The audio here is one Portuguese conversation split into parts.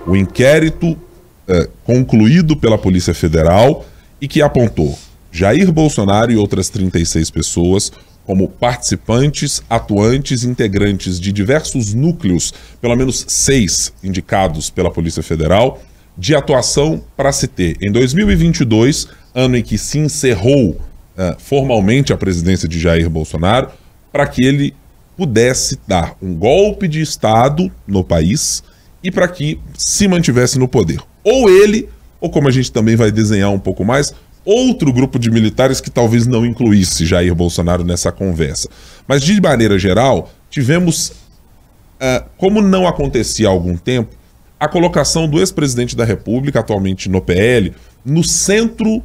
O inquérito concluído pela Polícia Federal e que apontou Jair Bolsonaro e outras 36 pessoas como participantes, atuantes, integrantes de diversos núcleos, pelo menos 6 indicados pela Polícia Federal, de atuação para se ter em 2022, ano em que se encerrou formalmente a presidência de Jair Bolsonaro, para que ele pudesse dar um golpe de Estado no país e para que se mantivesse no poder. Ou ele, ou como a gente também vai desenhar um pouco mais, outro grupo de militares que talvez não incluísse Jair Bolsonaro nessa conversa. Mas, de maneira geral, tivemos, como não acontecia há algum tempo, a colocação do ex-presidente da República, atualmente no PL, no centro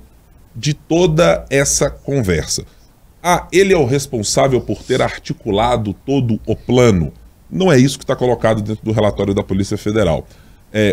de toda essa conversa. Ele é o responsável por ter articulado todo o plano. Não é isso que está colocado dentro do relatório da Polícia Federal.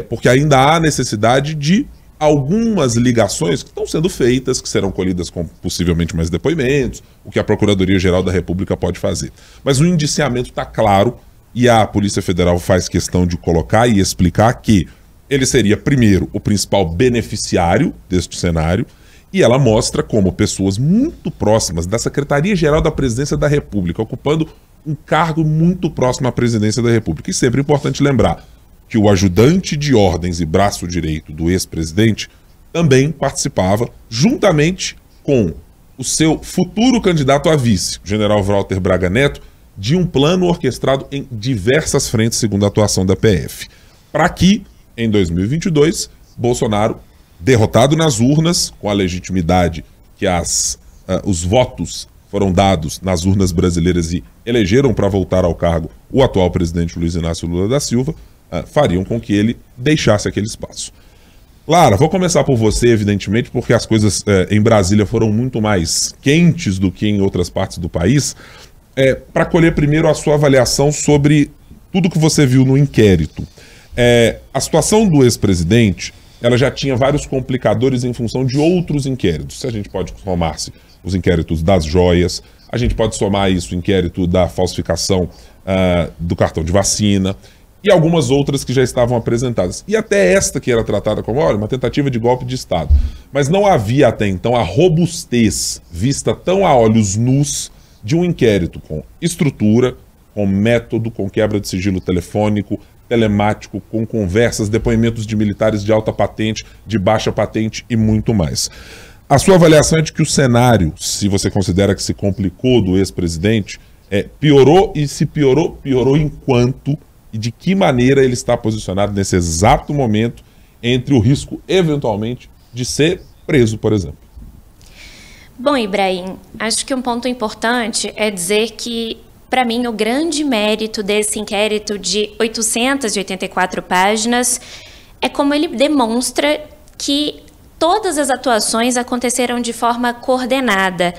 Porque ainda há necessidade de algumas ligações que estão sendo feitas, que serão colhidas com possivelmente mais depoimentos, o que a Procuradoria-Geral da República pode fazer. Mas o indiciamento está claro e a Polícia Federal faz questão de colocar e explicar que ele seria, primeiro, o principal beneficiário deste cenário, e ela mostra como pessoas muito próximas da Secretaria-Geral da Presidência da República, ocupando um cargo muito próximo à Presidência da República. E sempre é importante lembrar que o ajudante de ordens e braço direito do ex-presidente também participava, juntamente com o seu futuro candidato a vice, o general Walter Braga Neto, de um plano orquestrado em diversas frentes, segundo a atuação da PF. Para que, em 2022, Bolsonaro, derrotado nas urnas, com a legitimidade que os votos foram dados nas urnas brasileiras e elegeram para voltar ao cargo o atual presidente Luiz Inácio Lula da Silva, fariam com que ele deixasse aquele espaço. Lara, vou começar por você, evidentemente, porque as coisas em Brasília foram muito mais quentes do que em outras partes do país, para colher primeiro a sua avaliação sobre tudo que você viu no inquérito. A situação do ex-presidente, ela já tinha vários complicadores em função de outros inquéritos. A gente pode somar-se os inquéritos das joias, a gente pode somar isso o inquérito da falsificação do cartão de vacina, e algumas outras que já estavam apresentadas. E até esta que era tratada como uma tentativa de golpe de Estado. Mas não havia até então a robustez vista tão a olhos nus de um inquérito com estrutura, com método, com quebra de sigilo telefônico, telemático, com conversas, depoimentos de militares de alta patente, de baixa patente e muito mais. A sua avaliação é de que o cenário, se você considera que se complicou do ex-presidente, piorou, e se piorou, piorou enquanto e de que maneira ele está posicionado nesse exato momento entre o risco, eventualmente, de ser preso, por exemplo. Bom, Ibrahim, acho que um ponto importante é dizer que, para mim, o grande mérito desse inquérito de 884 páginas é como ele demonstra que todas as atuações aconteceram de forma coordenada.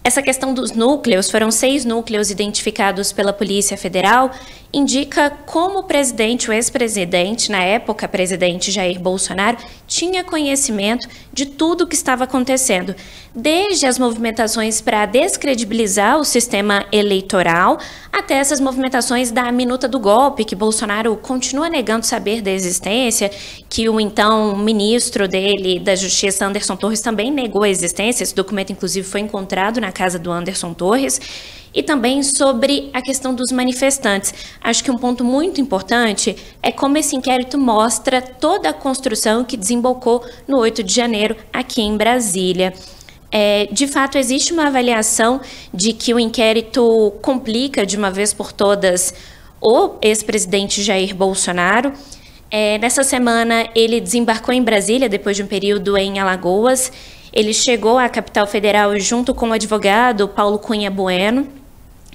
Essa questão dos núcleos, foram 6 núcleos identificados pela Polícia Federal, indica como o presidente, o ex-presidente, na época presidente Jair Bolsonaro, tinha conhecimento de tudo o que estava acontecendo, desde as movimentações para descredibilizar o sistema eleitoral, até essas movimentações da minuta do golpe, que Bolsonaro continua negando saber da existência, que o então ministro dele, da Justiça, Anderson Torres, também negou a existência. Esse documento, inclusive, foi encontrado na casa do Anderson Torres. E também sobre a questão dos manifestantes. Acho que um ponto muito importante é como esse inquérito mostra toda a construção que desembocou no 8 de janeiro aqui em Brasília. De fato, existe uma avaliação de que o inquérito complica de uma vez por todas o ex-presidente Jair Bolsonaro. Nessa semana, ele desembarcou em Brasília depois de um período em Alagoas. Ele chegou à capital federal junto com o advogado Paulo Cunha Bueno.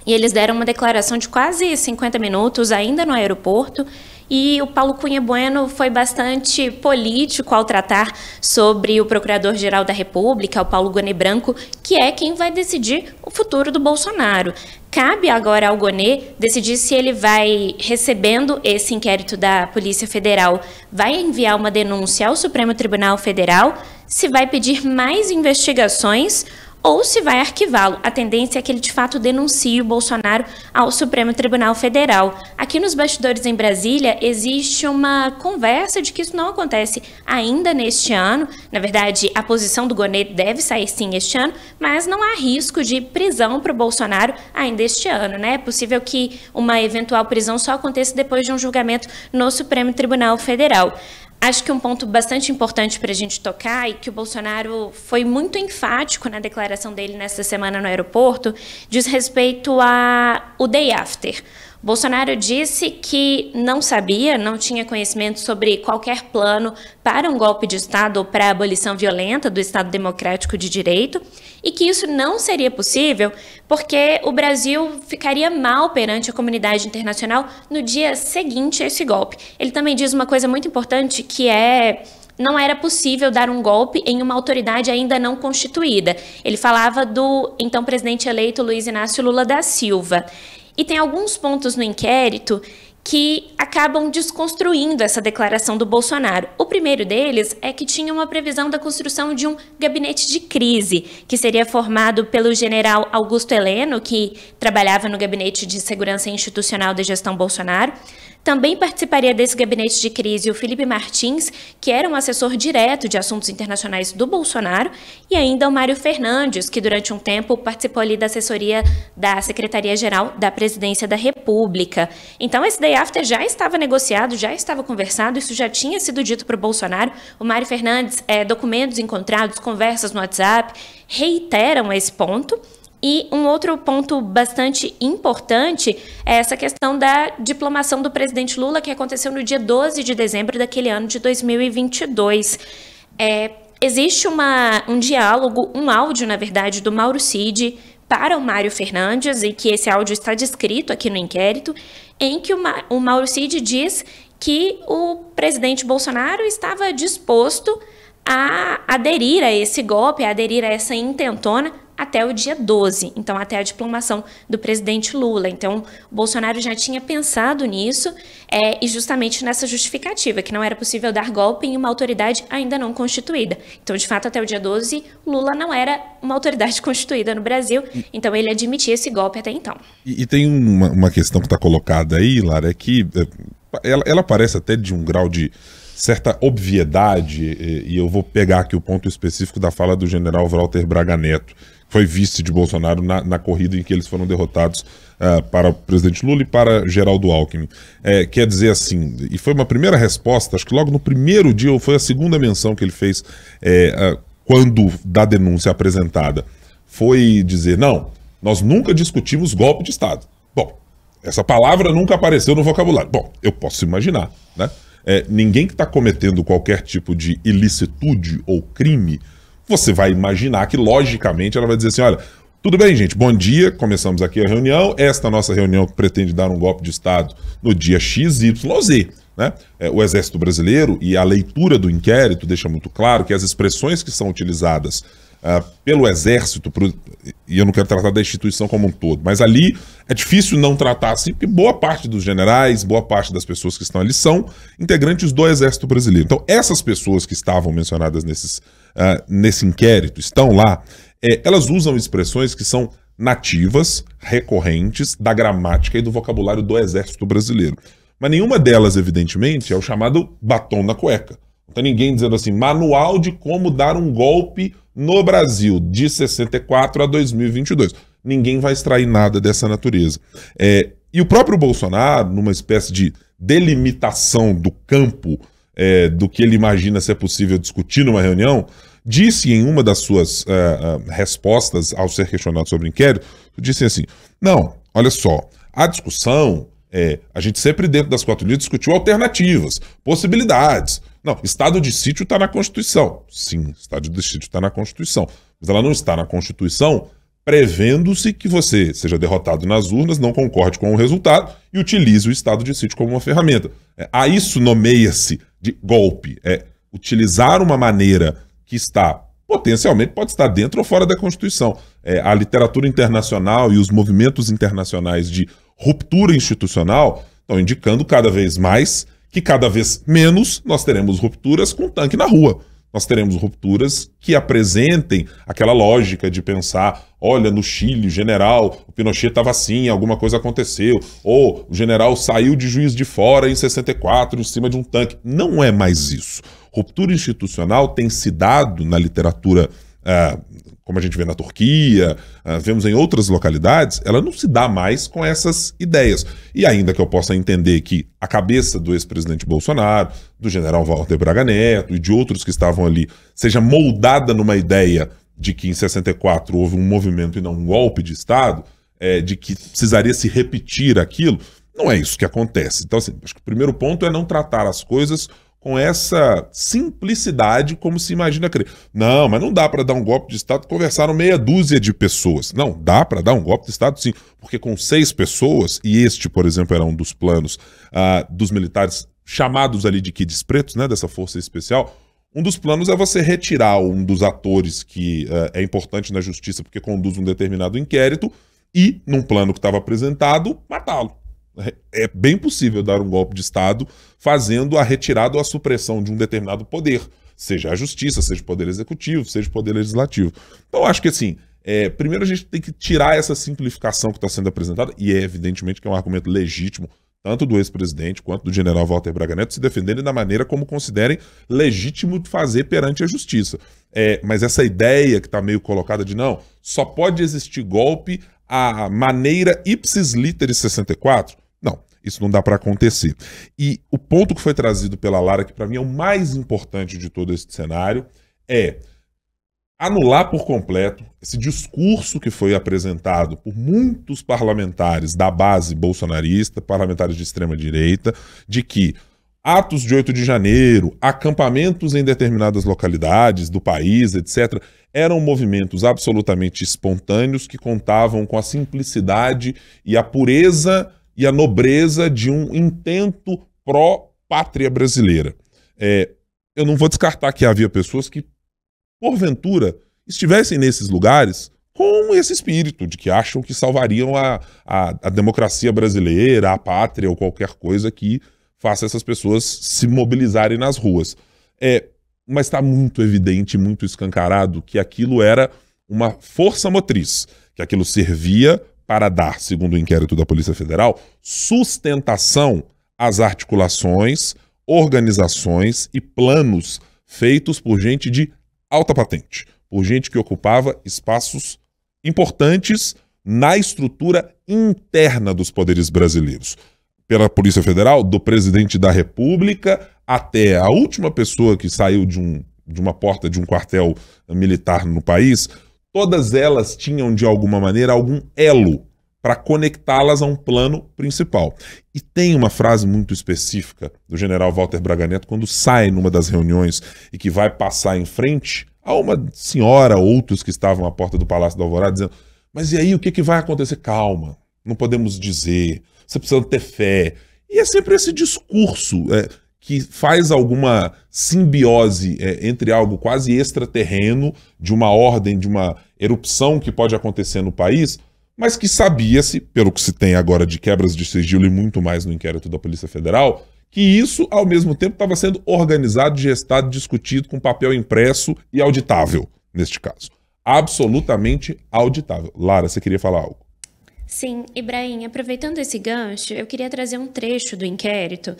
E eles deram uma declaração de quase 50 minutos, ainda no aeroporto, e o Paulo Cunha Bueno foi bastante político ao tratar sobre o Procurador-Geral da República, o Paulo Gonet Branco, que é quem vai decidir o futuro do Bolsonaro. Cabe agora ao Gonet decidir se ele vai, recebendo esse inquérito da Polícia Federal, vai enviar uma denúncia ao Supremo Tribunal Federal, se vai pedir mais investigações, ou se vai arquivá-lo. A tendência é que ele, de fato, denuncie o Bolsonaro ao Supremo Tribunal Federal. Aqui nos bastidores em Brasília, existe uma conversa de que isso não acontece ainda neste ano. Na verdade, a posição do Gonê deve sair sim este ano, mas não há risco de prisão para o Bolsonaro ainda este ano, né? É possível que uma eventual prisão só aconteça depois de um julgamento no Supremo Tribunal Federal. Acho que um ponto bastante importante para a gente tocar, e que o Bolsonaro foi muito enfático na declaração dele nesta semana no aeroporto, diz respeito ao day after. Bolsonaro disse que não sabia, não tinha conhecimento sobre qualquer plano para um golpe de Estado ou para a abolição violenta do Estado Democrático de Direito, e que isso não seria possível porque o Brasil ficaria mal perante a comunidade internacional no dia seguinte a esse golpe. Ele também diz uma coisa muito importante, que não era possível dar um golpe em uma autoridade ainda não constituída. Ele falava do então presidente eleito Luiz Inácio Lula da Silva. E tem alguns pontos no inquérito que acabam desconstruindo essa declaração do Bolsonaro. O primeiro deles é que tinha uma previsão da construção de um gabinete de crise, que seria formado pelo general Augusto Heleno, que trabalhava no Gabinete de Segurança Institucional da gestão Bolsonaro. Também participaria desse gabinete de crise o Felipe Martins, que era um assessor direto de assuntos internacionais do Bolsonaro, e ainda o Mário Fernandes, que durante um tempo participou ali da assessoria da Secretaria-Geral da Presidência da República. Então esse day after já estava negociado, já estava conversado, isso já tinha sido dito para o Bolsonaro. O Mário Fernandes, documentos encontrados, conversas no WhatsApp, reiteram esse ponto. E um outro ponto bastante importante é essa questão da diplomação do presidente Lula, que aconteceu no dia 12 de dezembro daquele ano de 2022. Existe um diálogo, um áudio, na verdade, do Mauro Cid para o Mário Fernandes, e que esse áudio está descrito aqui no inquérito, em que o Mauro Cid diz que o presidente Bolsonaro estava disposto a aderir a esse golpe, a aderir a essa intentona, até o dia 12, então até a diplomação do presidente Lula. Então, o Bolsonaro já tinha pensado nisso, e justamente nessa justificativa, que não era possível dar golpe em uma autoridade ainda não constituída. Então, de fato, até o dia 12, Lula não era uma autoridade constituída no Brasil, então ele admitia esse golpe até então. E tem uma questão que está colocada aí, Lara, é que ela parece até de um grau de certa obviedade, e eu vou pegar aqui o ponto específico da fala do general Walter Braga Neto, foi vice de Bolsonaro na corrida em que eles foram derrotados para o presidente Lula e para Geraldo Alckmin. Quer dizer assim, e foi uma primeira resposta, acho que logo no primeiro dia, ou foi a segunda menção que ele fez quando da denúncia apresentada, foi dizer, não, nós nunca discutimos golpe de Estado. Bom, essa palavra nunca apareceu no vocabulário. Bom, eu posso imaginar, né? Ninguém que está cometendo qualquer tipo de ilicitude ou crime, você vai imaginar que, logicamente, ela vai dizer assim, olha, tudo bem, gente, bom dia, começamos aqui a reunião, esta nossa reunião que pretende dar um golpe de Estado no dia XYZ, né? O Exército Brasileiro, e a leitura do inquérito deixa muito claro que as expressões que são utilizadas pelo Exército, e eu não quero tratar da instituição como um todo, mas ali é difícil não tratar assim, porque boa parte dos generais, boa parte das pessoas que estão ali são integrantes do Exército Brasileiro. Então, essas pessoas que estavam mencionadas nesse inquérito, estão lá, elas usam expressões que são nativas, recorrentes, da gramática e do vocabulário do Exército Brasileiro. Mas nenhuma delas, evidentemente, é o chamado batom na cueca. Não tem ninguém dizendo assim, manual de como dar um golpe no Brasil, de 64 a 2022. Ninguém vai extrair nada dessa natureza. E o próprio Bolsonaro, numa espécie de delimitação do campo do que ele imagina ser possível discutir numa reunião, disse em uma das suas respostas ao ser questionado sobre o inquérito, disse assim, não, olha só, a discussão, a gente sempre dentro das 4 linhas discutiu alternativas, possibilidades. Não, estado de sítio está na Constituição. Sim, estado de sítio está na Constituição. Mas ela não está na Constituição prevendo-se que você seja derrotado nas urnas, não concorde com o resultado e utilize o estado de sítio como uma ferramenta. A isso nomeia-se de golpe. Utilizar uma maneira que está, potencialmente, pode estar dentro ou fora da Constituição. A literatura internacional e os movimentos internacionais de ruptura institucional estão indicando cada vez mais que cada vez menos nós teremos rupturas com tanque na rua. nós teremos rupturas que apresentem aquela lógica de pensar, olha, no Chile, o general, o Pinochet estava assim, alguma coisa aconteceu, ou o general saiu de Juiz de Fora em 64 em cima de um tanque. Não é mais isso. Ruptura institucional tem se dado na literatura, como a gente vê na Turquia, vemos em outras localidades, ela não se dá mais com essas ideias. E ainda que eu possa entender que a cabeça do ex-presidente Bolsonaro, do general Walter Braga Neto e de outros que estavam ali, seja moldada numa ideia de que em 64 houve um movimento e não um golpe de Estado, de que precisaria se repetir aquilo, não é isso que acontece. Então, assim, acho que o primeiro ponto é não tratar as coisas com essa simplicidade como se imagina crer. Não, mas não dá para dar um golpe de Estado, conversaram meia dúzia de pessoas. Não, dá para dar um golpe de Estado sim, porque com 6 pessoas, e este, por exemplo, era um dos planos dos militares chamados ali de Kids Pretos, né, dessa força especial, um dos planos é você retirar um dos atores que é importante na justiça porque conduz um determinado inquérito e, num plano que estava apresentado, matá-lo. É bem possível dar um golpe de Estado fazendo a retirada ou a supressão de um determinado poder, seja a justiça, seja o poder executivo, seja o poder legislativo. Então, acho que assim, primeiro a gente tem que tirar essa simplificação que está sendo apresentada, e é evidentemente que é um argumento legítimo, tanto do ex-presidente quanto do general Walter Braga Neto, se defenderem da maneira como considerem legítimo de fazer perante a justiça. Mas essa ideia que está meio colocada de não, só pode existir golpe à maneira ipsis literis 64, não, isso não dá para acontecer. E o ponto que foi trazido pela Lara, que para mim é o mais importante de todo esse cenário, é anular por completo esse discurso que foi apresentado por muitos parlamentares da base bolsonarista, parlamentares de extrema-direita, de que atos de 8 de janeiro, acampamentos em determinadas localidades do país, etc., eram movimentos absolutamente espontâneos que contavam com a simplicidade e a pureza e a nobreza de um intento pró-pátria brasileira. Eu não vou descartar que havia pessoas que, porventura, estivessem nesses lugares com esse espírito de que acham que salvariam a democracia brasileira, a pátria ou qualquer coisa que faça essas pessoas se mobilizarem nas ruas. Mas está muito evidente, muito escancarado que aquilo era uma força motriz, que aquilo servia para dar, segundo o inquérito da Polícia Federal, sustentação às articulações, organizações e planos feitos por gente de alta patente, por gente que ocupava espaços importantes na estrutura interna dos poderes brasileiros. Pela Polícia Federal, do presidente da República até a última pessoa que saiu de uma porta de um quartel militar no país, todas elas tinham, de alguma maneira, algum elo para conectá-las a um plano principal. E tem uma frase muito específica do general Walter Braga Neto, quando sai numa das reuniões e que vai passar em frente a uma senhora, outros que estavam à porta do Palácio da Alvorada, dizendo, mas e aí, o que vai acontecer? Calma, não podemos dizer, você precisa ter fé. E é sempre esse discurso que faz alguma simbiose entre algo quase extraterreno, de uma ordem, de uma erupção que pode acontecer no país, mas que sabia-se, pelo que se tem agora de quebras de sigilo e muito mais no inquérito da Polícia Federal, que isso, ao mesmo tempo, estava sendo organizado, gestado, discutido com papel impresso e auditável, neste caso. Absolutamente auditável. Lara, você queria falar algo? Sim, Ibrahim, aproveitando esse gancho, eu queria trazer um trecho do inquérito.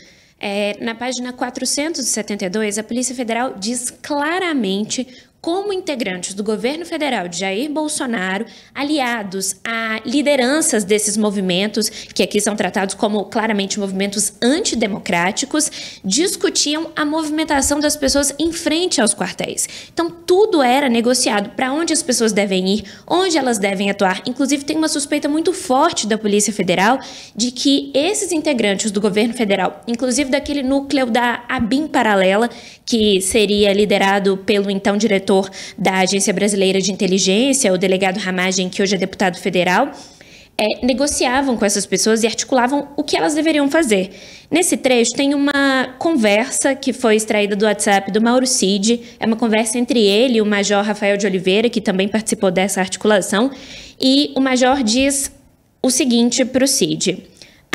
Na página 472, a Polícia Federal diz claramente como integrantes do governo federal de Jair Bolsonaro, aliados a lideranças desses movimentos, que aqui são tratados como claramente movimentos antidemocráticos, discutiam a movimentação das pessoas em frente aos quartéis. Então, tudo era negociado para onde as pessoas devem ir, onde elas devem atuar. Inclusive, tem uma suspeita muito forte da Polícia Federal de que esses integrantes do governo federal, inclusive daquele núcleo da ABIN paralela, que seria liderado pelo então diretor da Agência Brasileira de Inteligência, o delegado Ramagem, que hoje é deputado federal, negociavam com essas pessoas e articulavam o que elas deveriam fazer. Nesse trecho tem uma conversa que foi extraída do WhatsApp do Mauro Cid, é uma conversa entre ele e o Major Rafael de Oliveira, que também participou dessa articulação, e o Major diz o seguinte para o Cid: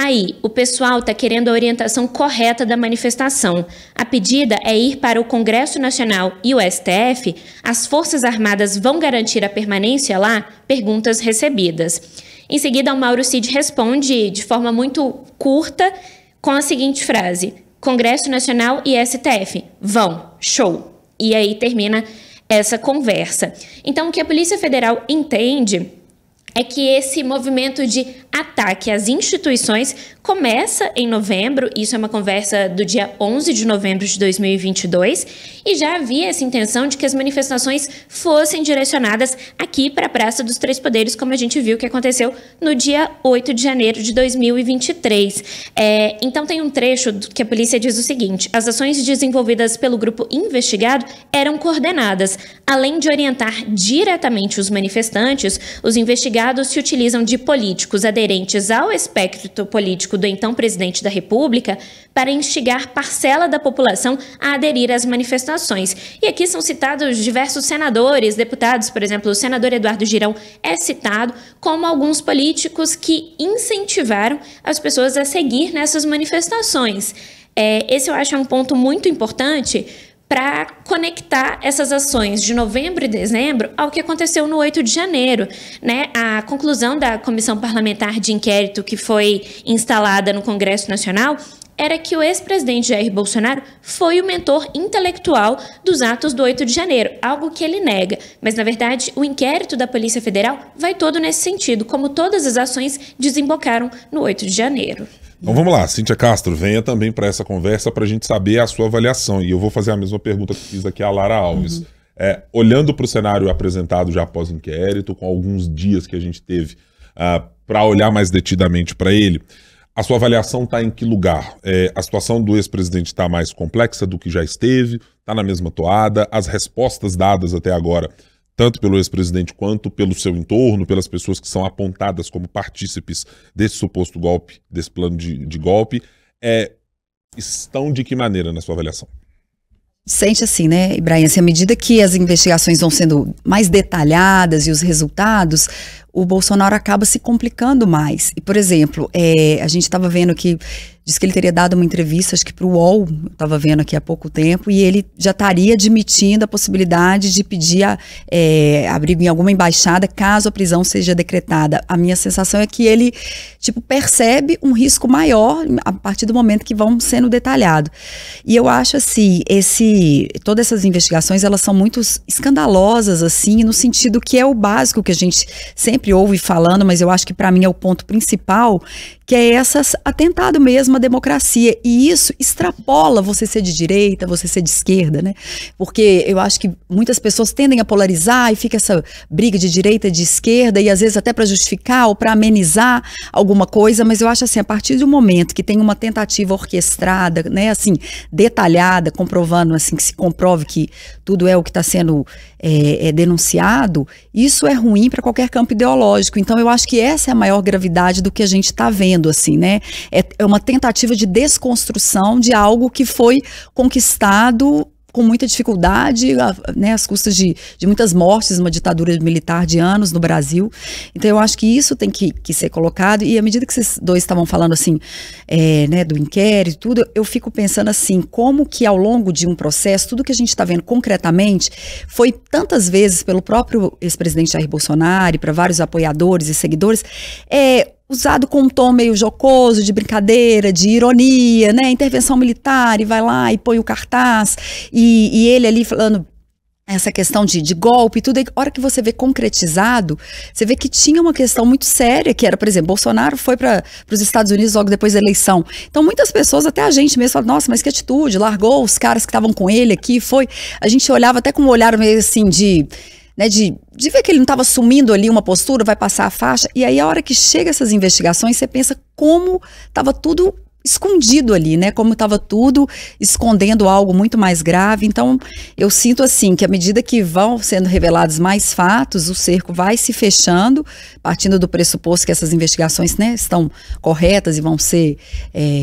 Aí, o pessoal está querendo a orientação correta da manifestação. A pedida é ir para o Congresso Nacional e o STF. As Forças Armadas vão garantir a permanência lá? Perguntas recebidas. Em seguida, o Mauro Cid responde de forma muito curta com a seguinte frase: Congresso Nacional e STF, vão, show. E aí termina essa conversa. Então, o que a Polícia Federal entende é que esse movimento de ataque às instituições começa em novembro, isso é uma conversa do dia 11 de novembro de 2022, e já havia essa intenção de que as manifestações fossem direcionadas aqui para a Praça dos Três Poderes, como a gente viu que aconteceu no dia 8 de janeiro de 2023. Então tem um trecho que a polícia diz o seguinte: as ações desenvolvidas pelo grupo investigado eram coordenadas. Além de orientar diretamente os manifestantes, os investigados se utilizam de políticos aderentes ao espectro político do então presidente da República para instigar parcela da população a aderir às manifestações. E aqui são citados diversos senadores, deputados, por exemplo, o senador Eduardo Girão é citado como alguns políticos que incentivaram as pessoas a seguir nessas manifestações. Esse eu acho um ponto muito importante para conectar essas ações de novembro e dezembro ao que aconteceu no 8 de janeiro, né? A conclusão da Comissão Parlamentar de Inquérito que foi instalada no Congresso Nacional era que o ex-presidente Jair Bolsonaro foi o mentor intelectual dos atos do 8 de janeiro, algo que ele nega. Mas, na verdade, o inquérito da Polícia Federal vai todo nesse sentido, como todas as ações desembocaram no 8 de janeiro. Então vamos lá, Cíntia Castro, venha também para essa conversa para a gente saber a sua avaliação. E eu vou fazer a mesma pergunta que fiz aqui a Lara Alves. Olhando para o cenário apresentado já após o inquérito, com alguns dias que a gente teve para olhar mais detidamente para ele, a sua avaliação está em que lugar? A situação do ex-presidente está mais complexa do que já esteve? Está na mesma toada? As respostas dadas até agora, tanto pelo ex-presidente quanto pelo seu entorno, pelas pessoas que são apontadas como partícipes desse suposto golpe, desse plano de golpe, estão de que maneira na sua avaliação? Sente assim, né, Ibrahim, assim, à medida que as investigações vão sendo mais detalhadas e os resultados, o Bolsonaro acaba se complicando mais. E, por exemplo, a gente estava vendo que diz que ele teria dado uma entrevista, acho que para o UOL, eu estava vendo aqui há pouco tempo, e ele já estaria admitindo a possibilidade de pedir abrigo em alguma embaixada caso a prisão seja decretada. A minha sensação é que ele, percebe um risco maior a partir do momento que vão sendo detalhados. E eu acho assim, todas essas investigações, elas são muito escandalosas, assim, no sentido que é o básico que a gente sempre ouve falando, mas eu acho que para mim é o ponto principal, que é esse atentado mesmo à democracia. E isso extrapola você ser de direita, você ser de esquerda, né? Porque eu acho que muitas pessoas tendem a polarizar e fica essa briga de direita e de esquerda, e às vezes até para justificar ou para amenizar alguma coisa, mas eu acho assim, a partir do momento que tem uma tentativa orquestrada, né, assim, detalhada, comprovando, assim, que se comprove que tudo é o que está sendo denunciado, isso é ruim para qualquer campo ideológico. Então eu acho que essa é a maior gravidade do que a gente está vendo, assim, né? É uma tentativa de desconstrução de algo que foi conquistado com muita dificuldade, né, às custas de muitas mortes, uma ditadura militar de anos no Brasil. Então eu acho que isso tem que ser colocado, e à medida que vocês dois estavam falando assim, né, do inquérito, tudo, eu fico pensando assim, como que ao longo de um processo, tudo que a gente está vendo concretamente, foi tantas vezes pelo próprio ex-presidente Jair Bolsonaro, e para vários apoiadores e seguidores, usado com um tom meio jocoso, de brincadeira, de ironia, né? Intervenção militar, e vai lá e põe o cartaz, e ele ali falando essa questão de golpe e tudo, aí, a hora que você vê concretizado, você vê que tinha uma questão muito séria, que era, por exemplo, Bolsonaro foi para os Estados Unidos logo depois da eleição. Então muitas pessoas, até a gente mesmo, falaram, nossa, mas que atitude, largou os caras que estavam com ele aqui, a gente olhava até com um olhar meio assim de ver que ele não estava assumindo ali uma postura, vai passar a faixa, e aí a hora que chega essas investigações, você pensa como estava tudo escondido ali, né? Como estava tudo escondendo algo muito mais grave. Então, eu sinto assim que à medida que vão sendo revelados mais fatos, o cerco vai se fechando, partindo do pressuposto que essas investigações, né, estão corretas e vão ser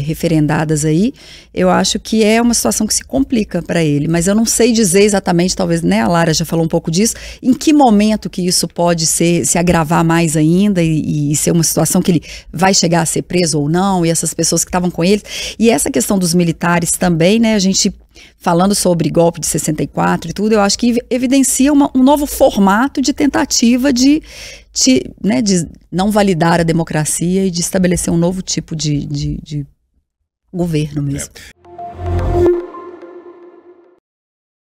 referendadas aí. Eu acho que é uma situação que se complica para ele, mas eu não sei dizer exatamente, talvez, né, a Lara já falou um pouco disso, em que momento que isso pode se agravar mais ainda e ser uma situação que ele vai chegar a ser preso ou não, e essas pessoas que estavam com eles. E essa questão dos militares também, né, a gente falando sobre golpe de 64 e tudo, eu acho que evidencia um novo formato de tentativa de não validar a democracia e de estabelecer um novo tipo de governo mesmo.